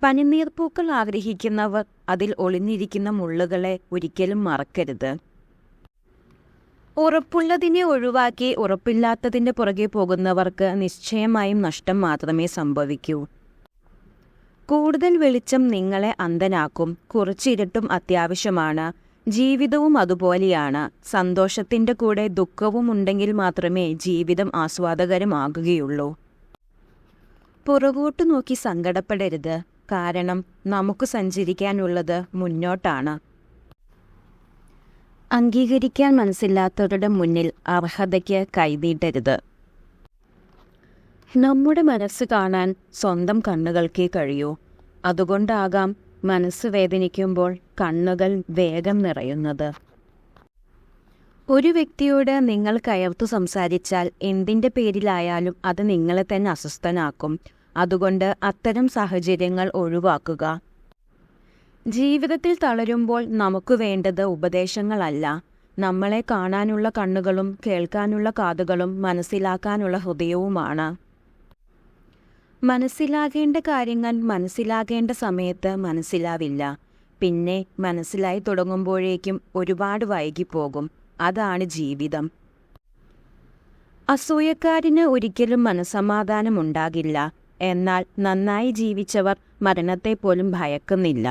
പനിനീർപ്പൂക്കൾ ആഗ്രഹിക്കുന്നവർ അതിൽ ഒളിഞ്ഞിരിക്കുന്ന മുള്ളുകളെ ഒരിക്കലും മറക്കരുത്. ഉറപ്പുള്ളതിനെ ഒഴിവാക്കി ഉറപ്പില്ലാത്തതിൻ്റെ പുറകെ പോകുന്നവർക്ക് നിശ്ചയമായും നഷ്ടം മാത്രമേ സംഭവിക്കൂ. കൂടുതൽ വെളിച്ചം നിങ്ങളെ അന്ധനാക്കും. കുറച്ചിരുട്ടും അത്യാവശ്യമാണ്. ജീവിതവും അതുപോലെയാണ്. സന്തോഷത്തിൻ്റെ കൂടെ ദുഃഖവും ഉണ്ടെങ്കിൽ മാത്രമേ ജീവിതം ആസ്വാദകരമാകുകയുള്ളൂ. പുറകോട്ട് നോക്കി സങ്കടപ്പെടരുത്. കാരണം നമുക്ക് സഞ്ചരിക്കാനുള്ളത് മുന്നോട്ടാണ്. അംഗീകരിക്കാൻ മനസ്സില്ലാത്തവരുടെ മുന്നിൽ അർഹതയ്ക്ക് കൈനീട്ടരുത്. നമ്മുടെ മനസ്സ് കാണാൻ സ്വന്തം കണ്ണുകൾക്കേ കഴിയൂ. അതുകൊണ്ടാകാം മനസ്സ് വേദനിക്കുമ്പോൾ കണ്ണുകൾ വേഗം നിറയുന്നത്. ഒരു വ്യക്തിയോട് നിങ്ങൾ കയർത്തു സംസാരിച്ചാൽ എന്തിൻ്റെ പേരിലായാലും അത് നിങ്ങളെ തന്നെ അസ്വസ്ഥനാക്കും. അതുകൊണ്ട് അത്തരം സാഹചര്യങ്ങൾ ഒഴിവാക്കുക. ജീവിതത്തിൽ തളരുമ്പോൾ നമുക്ക് വേണ്ടത് ഉപദേശങ്ങളല്ല, നമ്മളെ കാണാനുള്ള കണ്ണുകളും കേൾക്കാനുള്ള കാതുകളും മനസ്സിലാക്കാനുള്ള ഹൃദയവുമാണ്. മനസ്സിലാകേണ്ട കാര്യങ്ങൾ മനസ്സിലാകേണ്ട സമയത്ത് മനസ്സിലാവില്ല. പിന്നെ മനസ്സിലായി തുടങ്ങുമ്പോഴേക്കും ഒരുപാട് വൈകിപ്പോകും. അതാണ് ജീവിതം. അസൂയക്കാരന് ഒരിക്കലും മനസ്സമാധാനമുണ്ടാകില്ല. എന്നാൽ നന്നായി ജീവിച്ചവർ മരണത്തെപ്പോലും ഭയക്കുന്നില്ല.